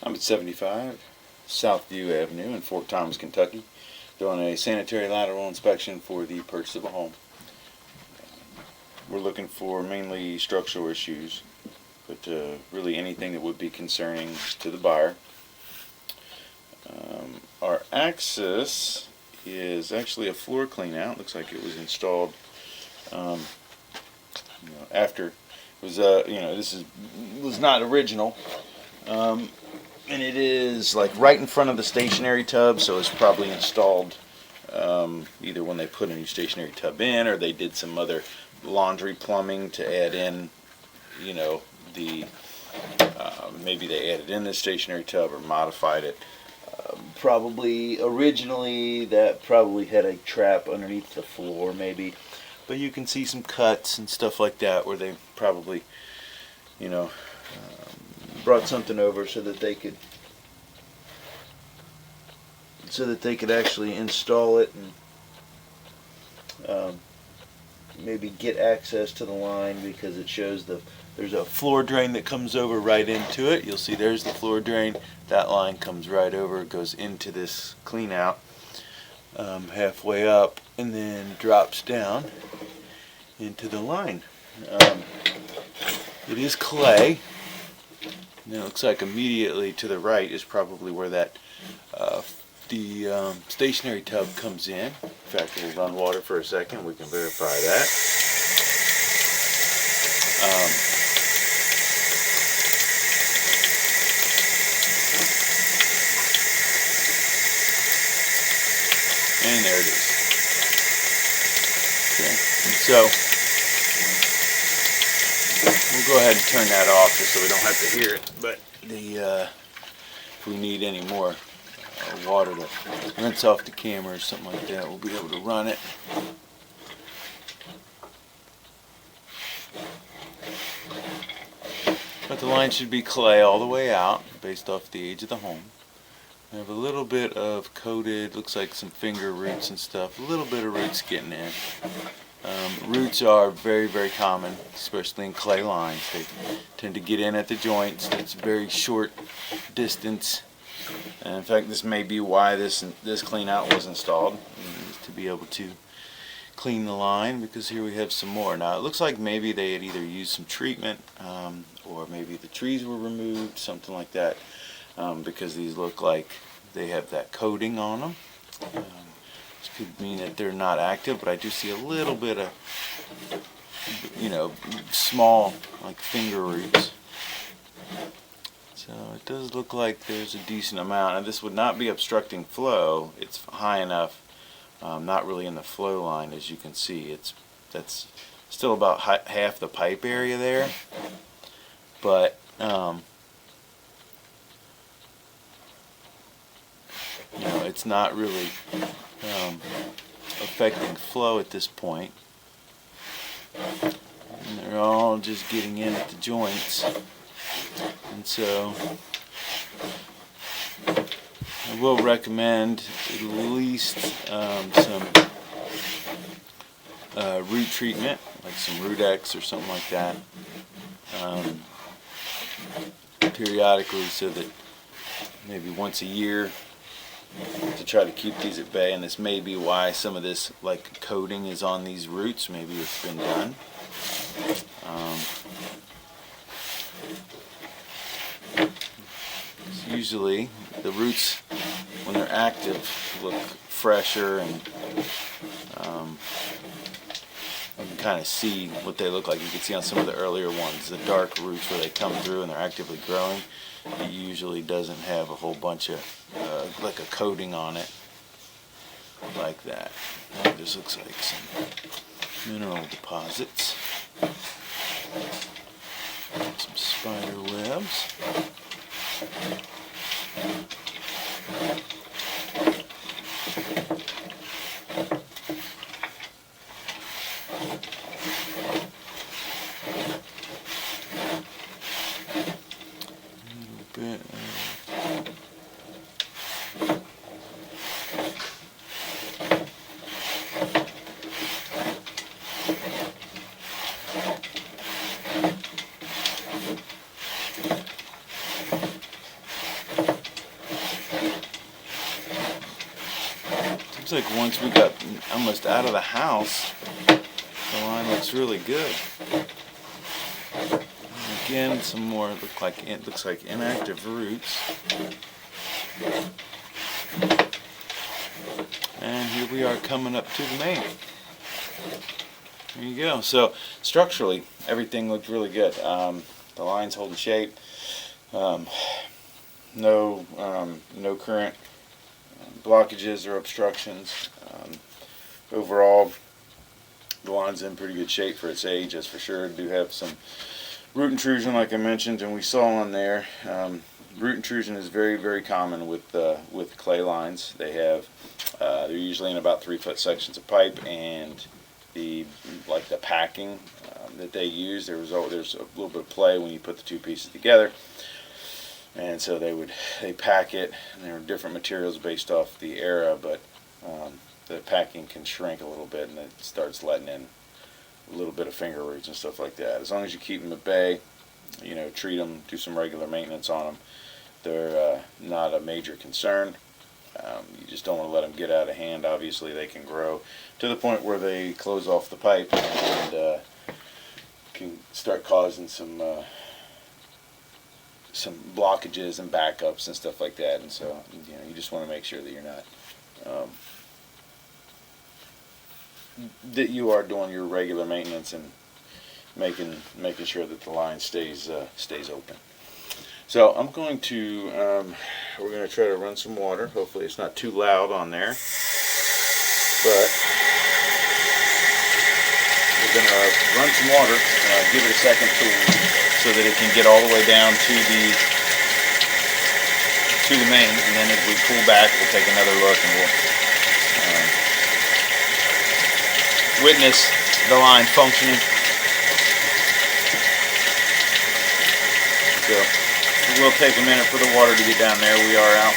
I'm at 75 Southview Avenue in Fort Thomas, Kentucky, doing a sanitary lateral inspection for the purchase of a home. We're looking for mainly structural issues, but really anything that would be concerning to the buyer. Our access is actually a floor clean out. Looks like it was installed after it was this was not original. And it is like right in front of the stationary tub, so it's probably installed either when they put a new stationary tub in, or they did some other laundry plumbing to add in, maybe they added in the stationary tub or modified it. Probably originally that probably had a trap underneath the floor maybe, but you can see some cuts and stuff like that where they probably brought something over so that they could actually install it and maybe get access to the line, because it shows there's a floor drain that comes over right into it. You'll see there's the floor drain. That line comes right over, goes into this clean out halfway up, and then drops down into the line. It is clay. And it looks like immediately to the right is probably where that the stationary tub comes in. In fact, we'll run water for a second. We can verify that. And there it is. Okay, and so we'll go ahead and turn that off just so we don't have to hear it. But if we need any more water to rinse off the camera or something like that, we'll be able to run it. But the line should be clay all the way out based off the age of the home. We have a little bit of coated, looks like some finger roots and stuff, a little bit of roots getting in. Roots are very, very common, especially in clay lines. They tend to get in at the joints. It's a very short distance. And in fact, this may be why this clean out was installed, to be able to clean the line, because here we have some more. Now it looks like maybe they had either used some treatment or maybe the trees were removed, something like that, because these look like they have that coating on them. This could mean that they're not active, but I do see a little bit of small like finger roots. So it does look like there's a decent amount, and this would not be obstructing flow. It's high enough, not really in the flow line, as you can see. That's still about half the pipe area there, but it's not really affecting flow at this point. And they're all just getting in at the joints. And so I will recommend at least some root treatment, like some Root X or something like that, periodically, so that maybe once a year, to try to keep these at bay. And this may be why some of this like coating is on these roots. Maybe it's been done. Usually the roots, when they're active, look fresher, and you can kind of see what they look like. You can see on some of the earlier ones, the dark roots where they come through and they're actively growing. It usually doesn't have a whole bunch of like a coating on it like that. This looks like some mineral deposits, some spider webs. Bit seems like once we got almost out of the house, the line looks really good. And again, some more looks like inactive roots. And here we are coming up to the main. There you go. So structurally, everything looked really good. The line's holding shape. No current blockages or obstructions. Overall, the line's in pretty good shape for its age, that's for sure. Do have some root intrusion, like I mentioned, and we saw on there. Root intrusion is very, very common with clay lines. They're usually in about 3-foot sections of pipe, and the packing that they use, there's a little bit of play when you put the two pieces together, and so they pack it, and there are different materials based off the era, but the packing can shrink a little bit, and it starts letting in a little bit of finger roots and stuff like that. As long as you keep them at bay, treat them, do some regular maintenance on them, they're not a major concern. You just don't want to let them get out of hand. Obviously, they can grow to the point where they close off the pipe and can start causing some blockages and backups and stuff like that. And so, you just want to make sure that you're not that you are doing your regular maintenance and making sure that the line stays open. So I'm going to we're going to try to run some water. Hopefully it's not too loud on there, but we're going to run some water, give it a second so that it can get all the way down to the main, and then as we pull back, we'll take another look and we'll witness the line functioning. So it will take a minute for the water to get down there. We are out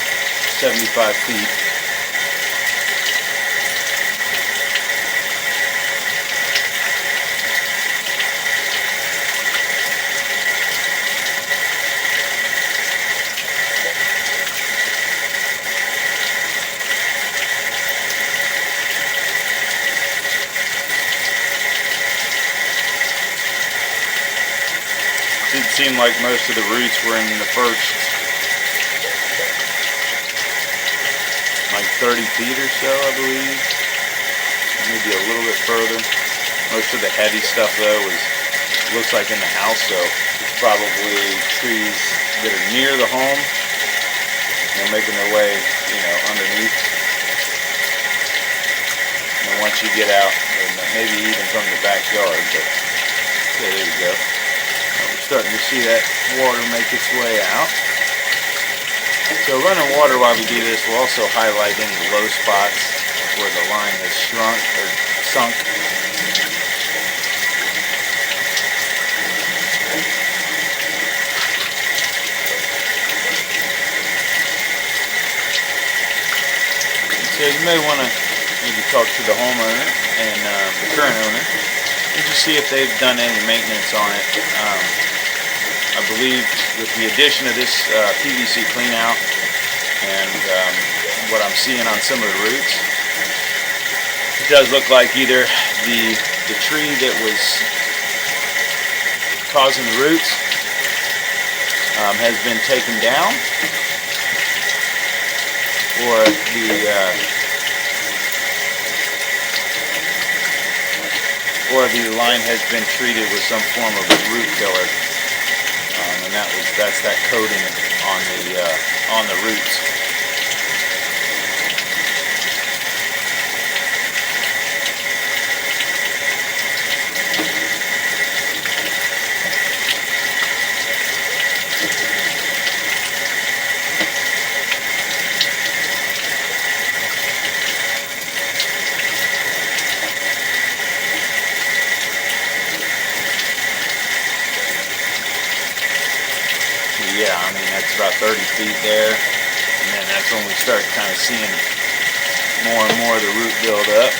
75 feet. It seemed like most of the roots were in the first 30 feet or so, I believe, maybe a little bit further. Most of the heavy stuff though looks like in the house, so it's probably trees that are near the home and making their way underneath. And once you get out, maybe even from the backyard, but okay, there you go. We're starting to see that water make its way out. So running water while we do this will also highlight any low spots where the line has shrunk or sunk. So you may want to maybe talk to the homeowner and the current owner and just see if they've done any maintenance on it. I believe with the addition of this PVC clean out and what I'm seeing on some of the roots, it does look like either the tree that was causing the roots has been taken down, or the line has been treated with some form of root killer. And that's that coating on the roots. Yeah, I mean, that's about 30 feet there, and then that's when we start kind of seeing more and more of the root build up.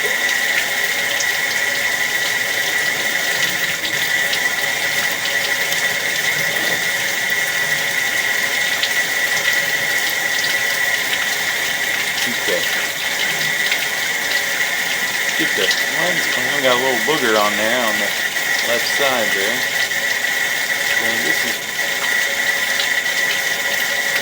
Okay. get the lens clean. We got a little booger on there on the left side there. So this is,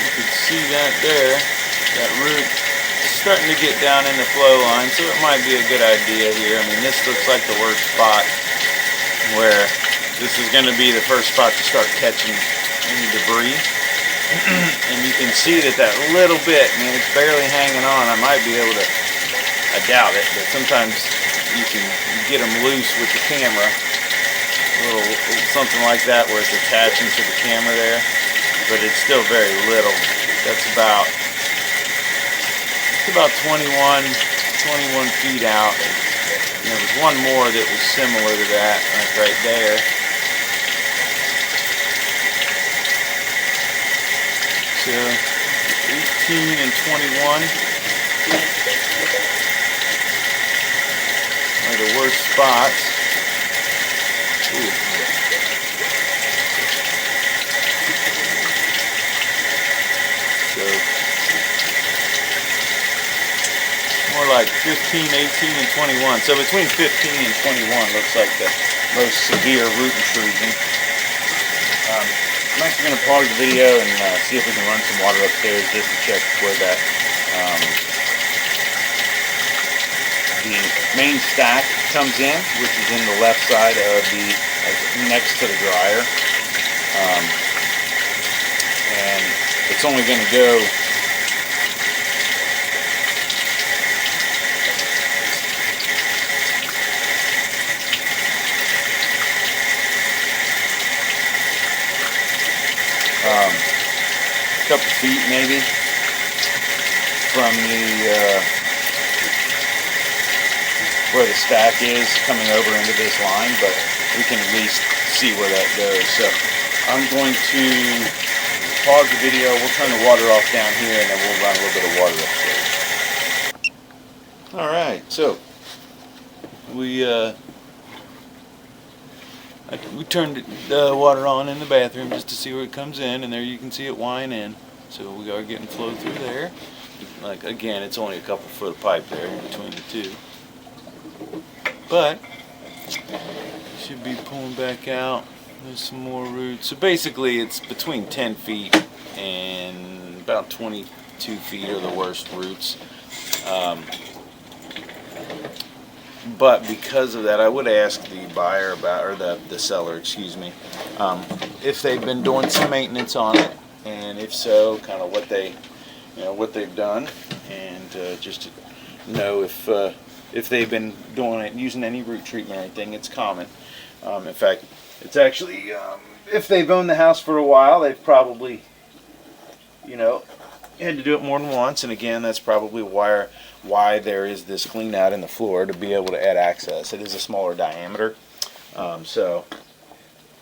you can see that there, that root is starting to get down in the flow line, so it might be a good idea here. I mean, this looks like the worst spot, where this is going to be the first spot to start catching any debris. And you can see that little bit, man, it's barely hanging on. I might be able to, I doubt it, but sometimes you can get them loose with the camera. A little something like that where it's attaching to the camera there, but it's still very little. That's about 21 feet out. And there was one more that was similar to that, like right there. So 18 and 21 are the worst spots. Ooh. So more like 15, 18, and 21. So between 15 and 21 looks like the most severe root intrusion. I'm actually going to pause the video and see if we can run some water upstairs just to check where that the main stack comes in, which is in the left side of the next to the dryer, and it's only going to go a couple feet maybe from the where the stack is coming over into this line, but we can at least see where that goes. So I'm going to pause the video, we'll turn the water off down here, and then we'll run a little bit of water upstairs. Alright, so we turned the water on in the bathroom just to see where it comes in, and there you can see it wind in. So we are getting flow through there. Like, again, it's only a couple foot of pipe there in between the two. But should be pulling back out. There's some more roots. So basically it's between 10 feet and about 22 feet are the worst roots. But because of that, I would ask the buyer about, or the seller, excuse me, if they've been doing some maintenance on it, and if so, kind of what they've done, and just to know if they've been doing it, using any root treatment or anything. It's common. In fact, it's actually, if they've owned the house for a while, they've probably, had to do it more than once. And again, that's probably why there is this clean out in the floor, to be able to add access. It is a smaller diameter, so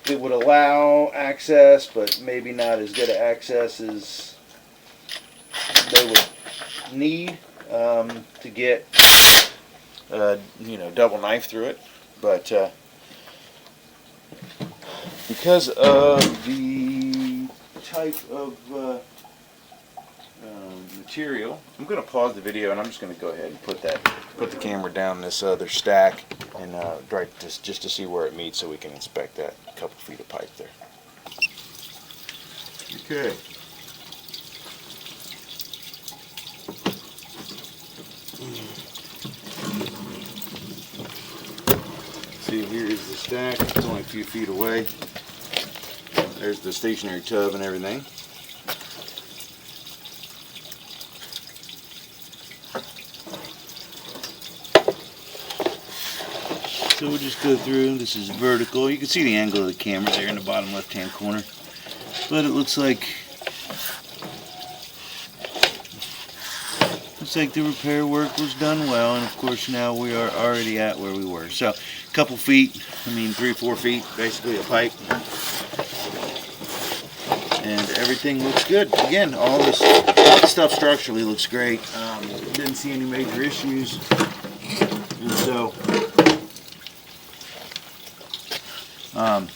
it would allow access, but maybe not as good access as they would need to get double knife through it. But because of the type of material, I'm going to pause the video, and I'm just going to go ahead and put the camera down this other stack, and just to see where it meets, so we can inspect that couple feet of pipe there. Okay. See, here is the stack. It's only a few feet away. There's the stationary tub and everything. So we'll just go through. This is vertical. You can see the angle of the camera there in the bottom left-hand corner. But it looks like the repair work was done well, and of course now we are already at where we were. So a couple feet, 3 or 4 feet basically of pipe, and everything looks good. Again, all the stuff structurally looks great. Didn't see any major issues, and so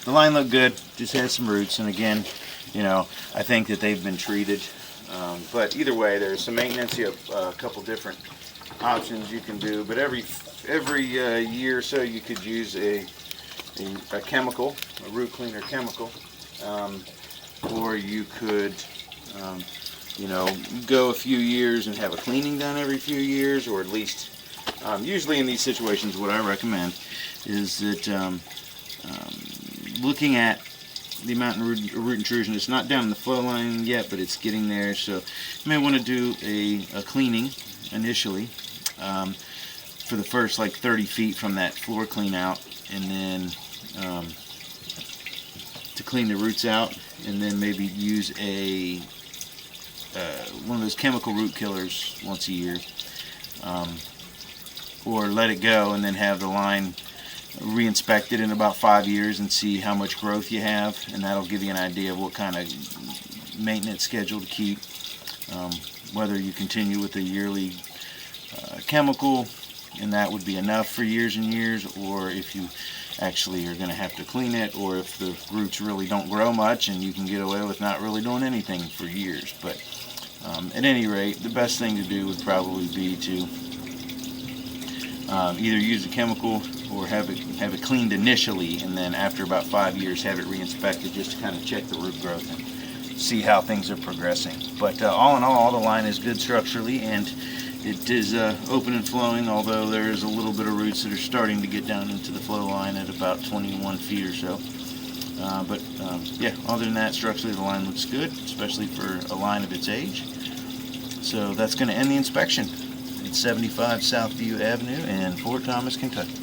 the line looked good. Just had some roots, and again, I think that they've been treated. But either way, there's some maintenance. You have a couple different options you can do, but every year or so you could use a chemical, a root cleaner chemical, or you could go a few years and have a cleaning done every few years, or at least usually in these situations what I recommend is that looking at the amount of root intrusion. It's not down the flow line yet, but it's getting there, so you may want to do a cleaning initially for the first like 30 feet from that floor clean out, and then to clean the roots out, and then maybe use one of those chemical root killers once a year, or let it go and then have the line re-inspected in about 5 years and see how much growth you have, and that'll give you an idea of what kind of maintenance schedule to keep, whether you continue with a yearly chemical and that would be enough for years and years, or if you actually are going to have to clean it, or if the roots really don't grow much and you can get away with not really doing anything for years. But at any rate, the best thing to do would probably be to either use a chemical or have it cleaned initially, and then after about 5 years have it re-inspected just to kind of check the root growth and see how things are progressing. But all in all, the line is good structurally, and it is open and flowing, although there is a little bit of roots that are starting to get down into the flow line at about 21 feet or so. Yeah, other than that, structurally the line looks good, especially for a line of its age. So that's going to end the inspection at 75 Southview Avenue in Fort Thomas, Kentucky.